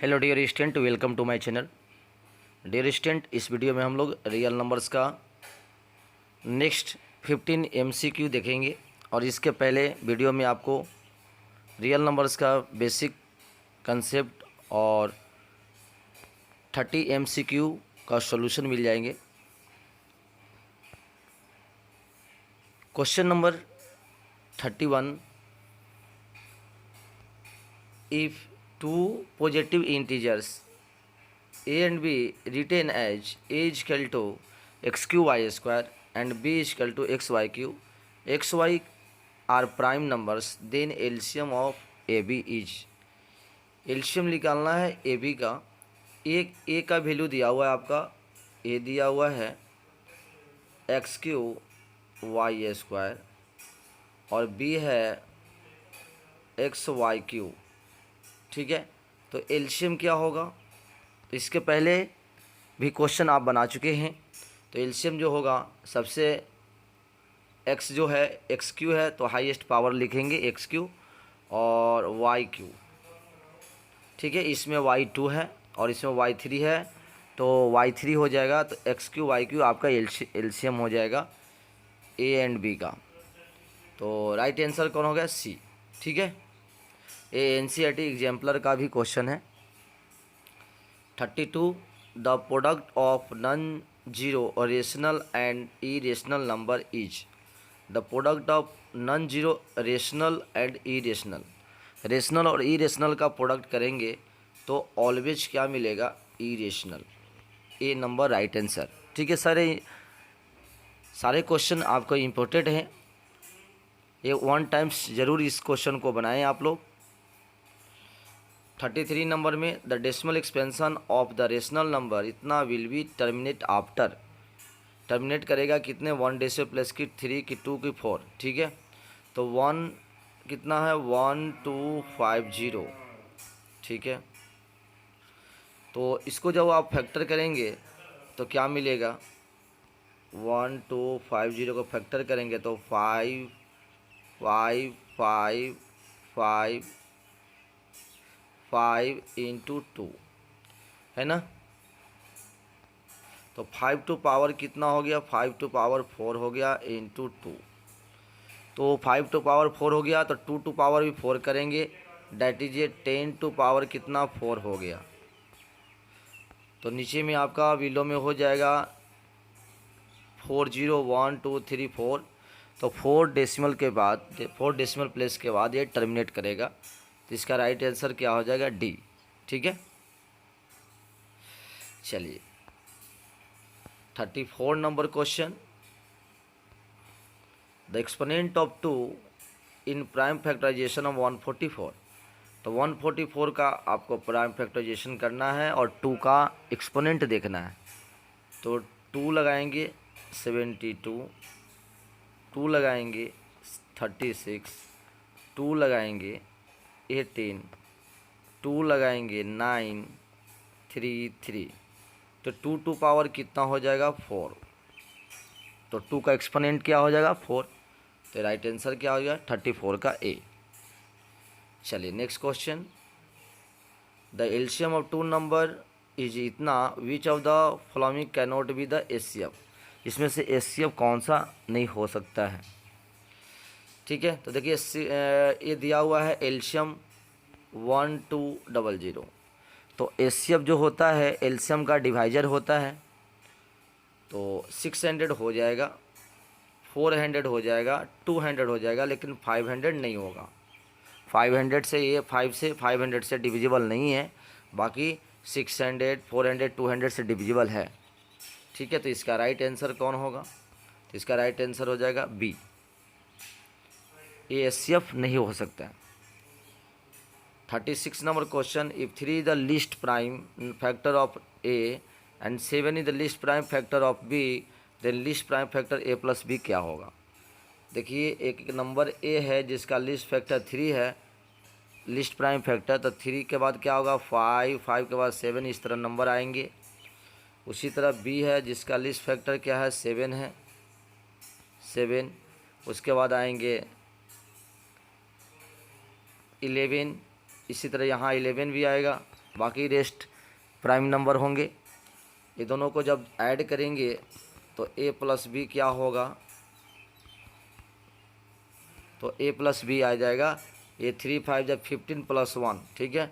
Hello dear student, welcome to my channel. Dear student, इस video में हम लोग रियल नंबर्स का नेक्स्ट 15 एमसीक्यू देखेंगे और इसके पहले वीडियो में आपको रियल नंबर्स का बेसिक कंसेप्ट और 30 एमसीक्यू का सॉल्यूशन मिल जाएंगे। Question number 31, if two positive integers a and b written as a is equal to x cube y square and b is equal to x y cube, x y are prime numbers, then LCM of AB is। LCM निकालना है AB का। एक a का value दिया हुआ है आपका, a दिया हुआ है x क्यूब y स्क्वायर और b है x y क्यूब। ठीक है, तो LCM क्या होगा? तो इसके पहले भी क्वेश्चन आप बना चुके हैं। तो एलसीएम जो होगा, सबसे x जो है एक्स क्यू है तो हाईएस्ट पावर लिखेंगे एक्स क्यू और वाई क्यू। ठीक है, इसमें y2 है और इसमें y3 है तो y3 हो जाएगा। तो एक्स क्यू वाई क्यू आपका एलसीएम हो जाएगा a एंड b का। तो राइट आंसर कौन हो गया? सी। ठीक है, ये एनसीईआरटी एग्जाम्पलर का भी क्वेश्चन है। 32, the product of non zero rational and irrational number is. The product of non zero rational and irrational, rational और इरेशनल का प्रोडक्ट करेंगे तो ऑलवेज क्या मिलेगा? इरेशनल। ए नंबर राइट आंसर। ठीक है, सारे क्वेश्चन आपको इम्पोर्टेंट हैं, ये वन टाइम्स ज़रूर इस क्वेश्चन को बनाएं आप लोग। 33 नंबर में, the decimal expansion of the rational number इतना will be terminate after. Terminate करेगा कितने? 1 डेसिमल प्लस की 3 की 2 की 4। ठीक है, तो 1 कितना है? 1250। ठीक है, तो इसको जब आप फैक्टर करेंगे तो क्या मिलेगा? 1250 को फैक्टर करेंगे तो 5 5 5 5 5 इंटू 2 है ना। तो 5 टू पावर कितना हो गया? 5 टू पावर 4 हो गया इंटू 2। तो 5 टू पावर 4 हो गया तो 2 टू पावर भी 4 करेंगे, डैट इज 10 टू पावर कितना? 4 हो गया। तो नीचे में आपका बिलो में हो जाएगा 4 0 1 2 3 4। तो 4 डेसिमल के बाद, 4 डेसिमल प्लेस के बाद ये टर्मिनेट करेगा। तो इसका राइट आंसर क्या हो जाएगा? डी। ठीक है, चलिए 34 number question, the exponent of 2 in prime factorization of 144। तो 144 का आपको प्राइम फैक्टराइजेशन करना है और 2 का एक्सपोनेंट देखना है। तो 2 लगाएंगे 72, 2 लगाएंगे 36, 2 लगाएंगे 18, 2 लगाएंगे 9 3 3। तो 2 टू पावर कितना हो जाएगा? 4। तो 2 का एक्सपोनेंट क्या हो जाएगा? 4। तो राइट आंसर क्या हो गया? 34 का ए। चलिए next question, the LCM of 2 number is इतना, which of the following can not be the HCF. इसमें से एचसीएफ कौन सा नहीं हो सकता है? ठीक है, तो देखिए ये दिया हुआ है एलसीएम 1200। तो एचसीएफ जो होता है एलसीएम का डिवाइजर होता है। तो 600 हो जाएगा, 400 हो जाएगा, 200 हो जाएगा, लेकिन 500 नहीं होगा। 500 से ये 500 से डिविजिबल नहीं है, बाकी 600 400 200 से डिविजिबल है। ठीक है, तो इसका राइट आंसर कौन होगा? तो इसका राइट आंसर हो जाएगा बी, ए एचसीएफ नहीं हो सकता है। 36 number question, if 3 is the least prime factor of A and 7 is the least prime factor of B, then least prime factor A plus B क्या होगा? देखिए एक नंबर ए है जिसका लीस्ट फैक्टर 3 है, लीस्ट प्राइम फैक्टर। तो 3 के बाद क्या होगा? 5, 5 के बाद 7, इस तरह नंबर आएंगे। उसी तरह बी है जिसका लीस्ट फैक्टर क्या है? 7 है, 7। उसके बाद आएंगे 11, इसी तरह यहाँ 11 भी आएगा। बाकी रेस्ट प्राइम नंबर होंगे। ये दोनों को जब ऐड करेंगे तो a प्लस बी क्या होगा, तो a प्लस बी आ जाएगा। ये 3 5 जब 15 प्लस 1, ठीक है,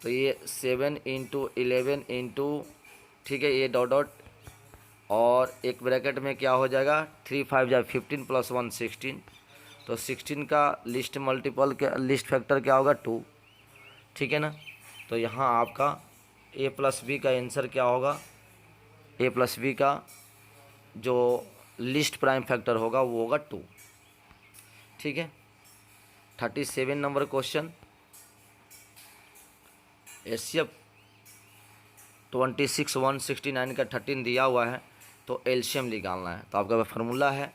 तो ये 7 इंटू 11 इंटू, ठीक है, ये डॉट डॉट, और एक ब्रैकेट में क्या हो जाएगा 3 5 जब 15 प्लस 1 16, तो 16 का लिस्ट मल्टीपल के लिस्ट फैक्टर क्या होगा 2, ठीक है ना। तो यहाँ आपका a प्लस बी का आंसर क्या होगा, a प्लस बी का जो लिस्ट प्राइम फैक्टर होगा वो होगा 2, ठीक है। 37 नंबर क्वेश्चन, HCF 26 169 का 13 दिया हुआ है, तो एलसीएम निकालना है। तो आपका फार्मूला है,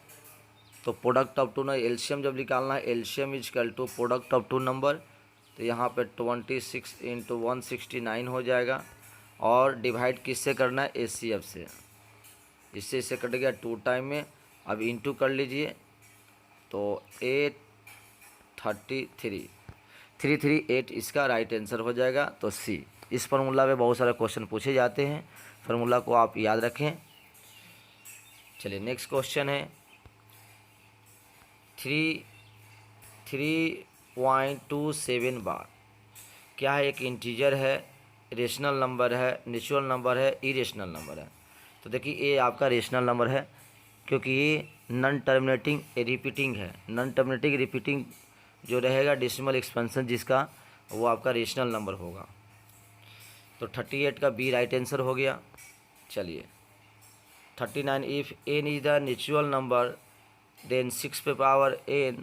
तो प्रोडक्ट ऑफ टू ना एलसीएम जब निकालना है, LCM is equal to product of two number, तो यहाँ पे 26 इंटू 169 हो जाएगा, और डिवाइड किससे करना है, HCF से। इससे कट गया 2 टाइम में, अब इंटू कर लीजिए, तो 338 इसका राइट आंसर हो जाएगा, तो सी। इस फार्मूला में बहुत सारे क्वेश्चन पूछे जाते हैं, फार्मूला को आप याद रखें। चलिए नेक्स्ट क्वेश्चन है 3.27 बार। क्या है, एक इंटीजर है, रेशनल नंबर है, नेचुरल नंबर है, इरेशनल नंबर है। तो देखिए ये आपका रेशनल नंबर है, क्योंकि ये नॉन टर्मिनेटिंग रिपीटिंग है। नॉन टर्मिनेटिंग रिपीटिंग जो रहेगा डेसिमल एक्सपेंशन जिसका, वो आपका रेशनल नंबर होगा। तो 38 का बी राइट आंसर हो गया। चलिए 39, if n is the natural number then 6 पे पावर n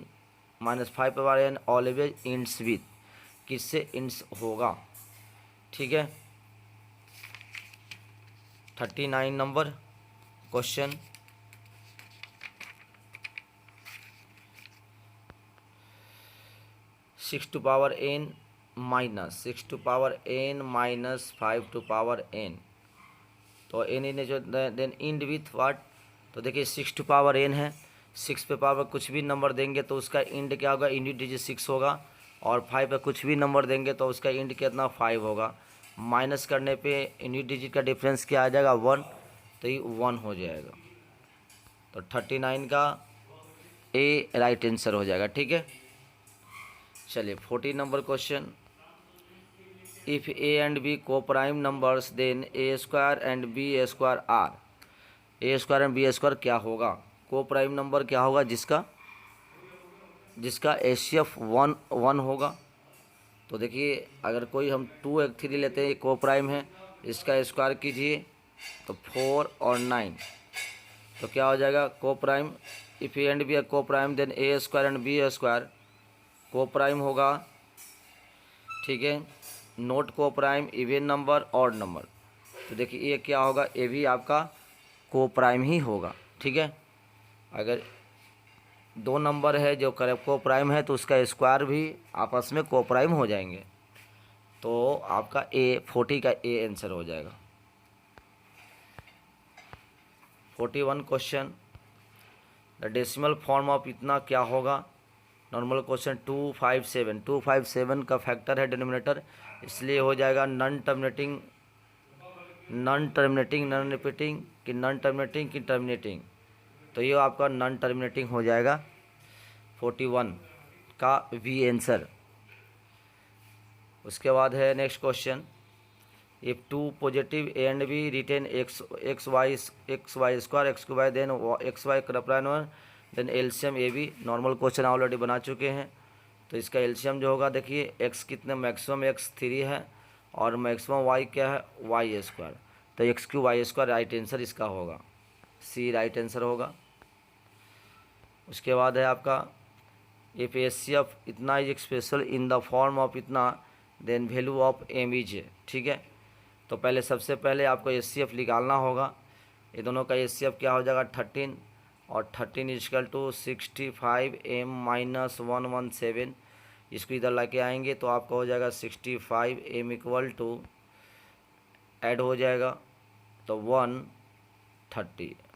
माइनस 5 पे power n always ends with, किससे इंड्स होगा, ठीक है। 39 number question, six to power n minus 6 to power n minus 5 to power n, तो n इन जो then end with what, तो देखिए 6 टू पावर n है, 6 पे पावर कुछ भी नंबर देंगे तो उसका इंड क्या होगा, यूनिट डिजिट 6 होगा, और 5 पे कुछ भी नंबर देंगे तो उसका इंड कितना 5 होगा। माइनस करने पे यूनिट डिजिट का डिफरेंस क्या आ जाएगा 1, तो ये 1 हो जाएगा। तो 39 का ए राइट आंसर हो जाएगा, ठीक है। चलिए 40 number question, if A and B coprime numbers then A square and B square are, A square and B square क्या होगा, को प्राइम नंबर क्या होगा जिसका HCF 1 होगा। तो देखिए अगर कोई हम 2 एक 3 लेते हैं, ये को प्राइम है, इसका स्क्वायर कीजिए तो 4 और 9, तो क्या हो जाएगा coprime. If A and B coprime then A square and B square coprime होगा, ठीक है। Note coprime even number odd number, तो देखिए ये क्या होगा, ये भी आपका को प्राइम ही होगा, ठीक है। अगर 2 नंबर है जो करेक्ट को प्राइम है तो उसका स्क्वायर भी आपस में को प्राइम हो जाएंगे, तो आपका 40 का ए आंसर हो जाएगा। 41 question, the decimal form of इतना क्या होगा, नॉर्मल क्वेश्चन 257 का फैक्टर है डिनोमिनेटर, इसलिए हो जाएगा नॉन टर्मिनेटिंग नॉन रिपीटिंग कि नॉन टर्मिनेटिंग कि टर्मिनेटिंग, तो ये आपका नॉन टर्मिनेटिंग हो जाएगा 41 का वी आंसर। उसके बाद है next question, if 2 positive A and B written X Y square X Q Y then X Y क्रप्राइन then LCM A B. Normal question already बना चुके हैं, तो इसका एलसीएम जो होगा देखिए एक्स कितने, मैक्सिमम एक्स 3 है और मैक्सिमम वाई क्या है वाई स्क्वायर, तो X Q Y square right answer इसका होगा, सी राइट आंसर होगा। उसके बाद है आपका इफ HCF इतना is special in the form of इतना then value of M is, ठीक है। तो पहले सबसे पहले आपको HCF निकालना होगा, ये दोनों का HCF क्या हो जाएगा 13, और 13 इजकल टू 65 m माइनस 117, इसको इधर ला के आएंगे तो आपका हो जाएगा 65 m इक्वल टू ऐड हो जाएगा तो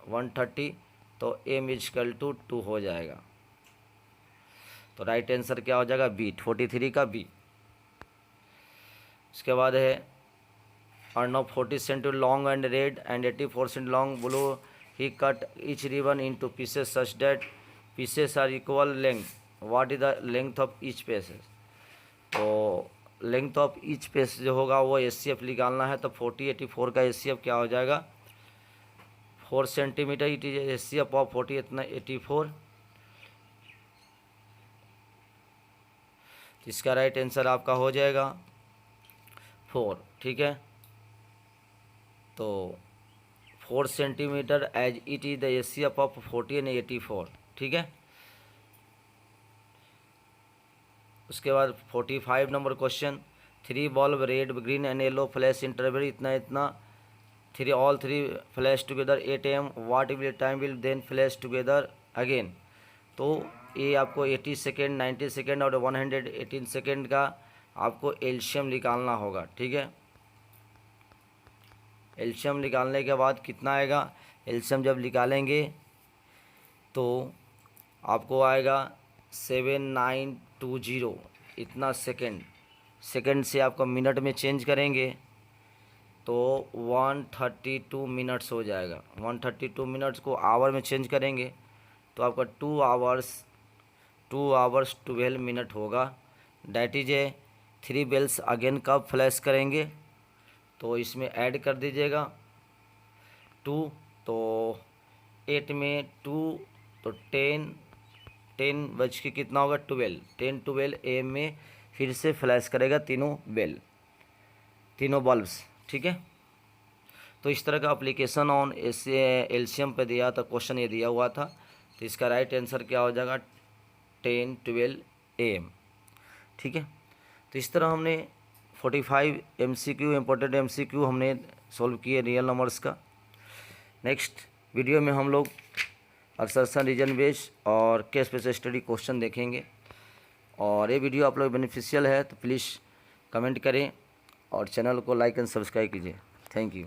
130 तो m इजकल टू 2 हो जाएगा, तो राइट आंसर क्या हो जाएगा बी 43 का बी। उसके बाद है are now 40 cm long and red and 84 cm long blue. He cut each ribbon into pieces such that pieces are equal length. What is the length of each piece? तो length of each piece जो होगा वो HCF निकालना है। तो 40 84 का HCF क्या हो जाएगा 4 centimetre. It is HCF of 40 इतना 84। इसका राइट आंसर आपका हो जाएगा 4। ठीक है, तो 4 centimetre as it is the HCF of 40 and 84। ठीक है, उसके बाद 45 number question. 3 bulb red green and yellow flash interval इतना इतना 3 all 3 flash together 8 AM। What will time will then flash together again. तो ये आपको 80 सेकेंड 90 सेकेंड और 118 सेकेंड का आपको एलसीएम निकालना होगा। ठीक है, एलसीएम निकालने के बाद कितना आएगा, एलसीएम जब निकालेंगे तो आपको आएगा 7920 इतना सेकेंड से आपका मिनट में चेंज करेंगे तो 132 मिनट्स हो जाएगा। 132 मिनट्स को आवर में चेंज करेंगे तो आपका 2 आवर्स 12 मिनट होगा। That is a 3 bells again कब फ्लैश करेंगे तो इसमें ऐड कर दीजिएगा 2, तो 8 में 2 तो 10 बज के कितना होगा 12 AM में फिर से फ्लैश करेगा तीनों बल्ब्स। ठीक है, तो इस तरह का एप्लीकेशन ऑन एलसीएम पे दिया था, क्वेश्चन ये दिया हुआ था। तो इसका राइट आंसर क्या हो जाएगा 10-12 AM। ठीक है, तो इस तरह हमने 45 MCQ इम्पोर्टेंट MCQ हमने सॉल्व किए रियल नंबर्स का। नेक्स्ट वीडियो में हम लोग असर्शन रीजन बेस्ड और केस बेस्ड स्टडी क्वेश्चन देखेंगे। और ये वीडियो आप लोग बेनिफिशियल है तो प्लीज़ कमेंट करें और चैनल को लाइक एंड सब्सक्राइब कीजिए। Thank you.